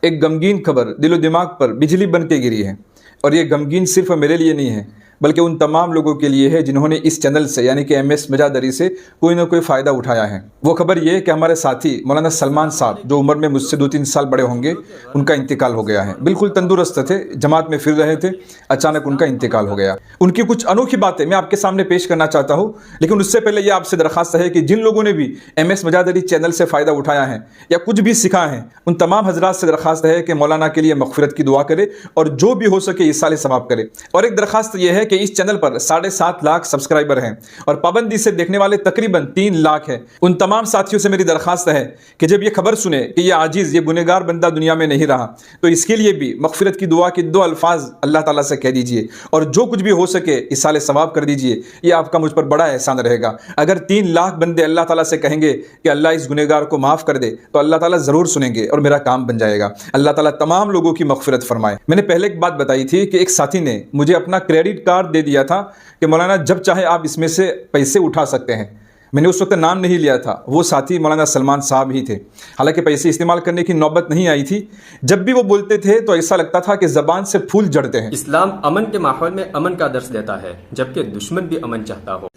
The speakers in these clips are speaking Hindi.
एक गमगीन खबर दिलो दिमाग पर बिजली बन के गिरी है। और ये गमगीन सिर्फ मेरे लिए नहीं है बल्कि उन तमाम लोगों के लिए है जिन्होंने इस चैनल से यानी कि MS मजादरी से कोई ना कोई फ़ायदा उठाया है। वो खबर ये है कि हमारे साथी मौलाना सलमान साहब, जो उम्र में मुझसे 2-3 साल बड़े होंगे, उनका इंतकाल हो गया है। बिल्कुल तंदुरुस्त थे, जमात में फिर रहे थे, अचानक उनका इंतकाल हो गया। उनकी कुछ अनोखी बातें मैं आपके सामने पेश करना चाहता हूँ, लेकिन उससे पहले ये आपसे दरख्वास्त है कि जिन लोगों ने भी MS मजादरी चैनल से फ़ायदा उठाया है या कुछ भी सीखा है, उन तमाम हजरात से दरख्वास्त है कि मौलाना के लिए मग़फ़िरत की दुआ करे और जो भी हो सके इसाले सवाब करे। और एक दरख्वास्त यह है कि इस चैनल पर 7.5 लाख सब्सक्राइबर हैं और पाबंदी से देखने वाले तकरीबन 3 लाख हैं। उन तमाम साथियों से मेरी दरख्वास्त है कि जब ये खबर सुने कि ये आजिज़, ये गुनहगार बंदा दुनिया में नहीं रहा, तो इसके लिए भी मग़फ़िरत की दुआ के 2 अल्फाज अल्लाह ताला से कह दीजिए और जो कुछ भी हो सके इसाले सवाब कर दीजिए। ये आपका मुझ पर बड़ा एहसान रहेगा। अगर 3 लाख बंदे अल्लाह ताला से कहेंगे कि अल्लाह इस गुनहगार को माफ़ कर दे, तो अल्लाह ताला ज़रूर सुनेंगे और मेरा काम बन जाएगा। अल्लाह ताला तमाम लोगों की मग़फ़िरत फरमाए। मैंने पहले एक बात बताई थी कि एक साथी ने मुझे अपना क्रेडिट कार्ड दे दिया था कि मौलाना जब चाहे आप इसमें से पैसे उठा सकते हैं। मैंने उस वक्त नाम नहीं लिया था, वो साथी मौलाना सलमान साहब ही थे। हालांकि पैसे इस्तेमाल करने की नौबत नहीं आई थी। जब भी वो बोलते थे तो ऐसा लगता था कि ज़बान से फूल जड़ते हैं। इस्लाम अमन के माहौल में अमन का दर्स देता है, जबकि दुश्मन भी अमन चाहता हो।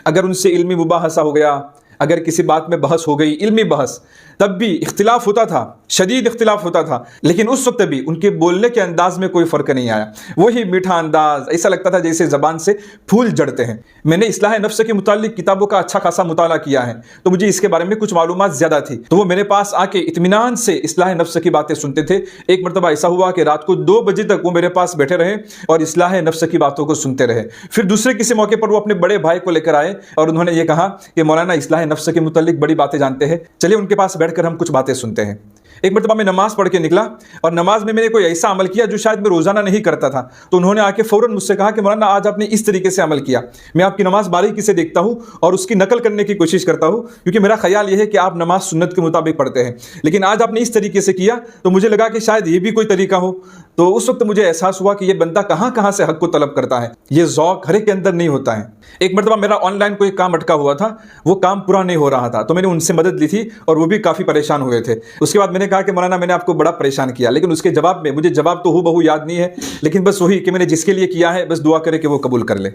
अगर उनसे इल्मी मुबाहसा हो गया, अगर किसी बात में बहस हो गई, इल्मी बहस, तब भी इख्तिलाफ होता था, शदीद इख्तिलाफ होता था, लेकिन उस वक्त भी उनके बोलने के अंदाज में कोई फ़र्क नहीं आया। वही मीठा अंदाज, ऐसा लगता था जैसे ज़बान से फूल जड़ते हैं। मैंने इस्लाह नफ्स के मुतालिक किताबों का अच्छा खासा मुताला किया है, तो मुझे इसके बारे में कुछ मालूमात ज़्यादा थी। तो वो मेरे पास आके इत्मीनान से इस्लाह नफ्स की बातें सुनते थे। एक मरतबा ऐसा हुआ कि रात को 2 बजे तक वो मेरे पास बैठे रहे और इस्लाह नफ्स की बातों को सुनते रहे। फिर दूसरे किसी मौके पर वो अपने बड़े भाई को लेकर आए और उन्होंने ये कहा कि मौलाना इस्लाह नफ्स के मुतालिक बड़ी बातें जानते हैं, चलिए उनके पास बैठकर हम कुछ बातें सुनते हैं। एक मरतबा मैं नमाज पढ़ के निकला और नमाज में मैंने कोई ऐसा अमल किया जो शायद मैं रोज़ाना नहीं करता था। तो उन्होंने आके फ़ौरन मुझसे कहा कि मौलाना आज आपने इस तरीके से अमल किया। मैं आपकी नमाज बारीकी से देखता हूँ और उसकी नकल करने की कोशिश करता हूँ, क्योंकि मेरा ख्याल यह है कि आप नमाज सुन्नत के मुताबिक पढ़ते हैं, लेकिन आज आपने इस तरीके से किया तो मुझे लगा कि शायद ये भी कोई तरीका हो। तो उस वक्त मुझे एहसास हुआ कि ये बंदा कहाँ कहाँ से हक को तलब करता है। ये ज़ौक़ हर एक के अंदर नहीं होता है। एक मरतबा मेरा ऑनलाइन कोई काम अटका हुआ था, वो काम पूरा नहीं हो रहा था, तो मैंने उनसे मदद ली थी और वो भी काफ़ी परेशान हुए थे। उसके बाद मैंने कहा कि मौलाना मैंने आपको बड़ा परेशान किया, लेकिन उसके जवाब में मुझे जवाब तो हूबहू याद नहीं है, लेकिन बस वही कि मैंने जिसके लिए किया है बस दुआ करे कि वो कबूल कर ले।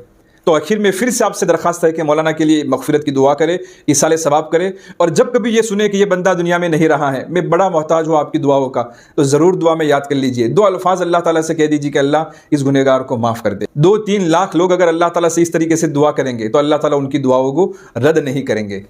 तो आखिर में फिर से आपसे दरख्वास्त है कि मौलाना के लिए मग़फ़िरत की दुआ करे, इसाले सवाब करे, और जब कभी ये सुने कि ये बंदा दुनिया में नहीं रहा है, मैं बड़ा मोहताज हूँ आपकी दुआओं का, तो ज़रूर दुआ में याद कर लीजिए। 2 अल्फाज अल्लाह ताला से कह दीजिए कि अल्लाह इस गुनहगार को माफ़ कर दे। 2-3 लाख लोग अगर अल्लाह ताला से इस तरीके से दुआ करेंगे तो अल्लाह ताला उनकी दुआओं को रद्द नहीं करेंगे।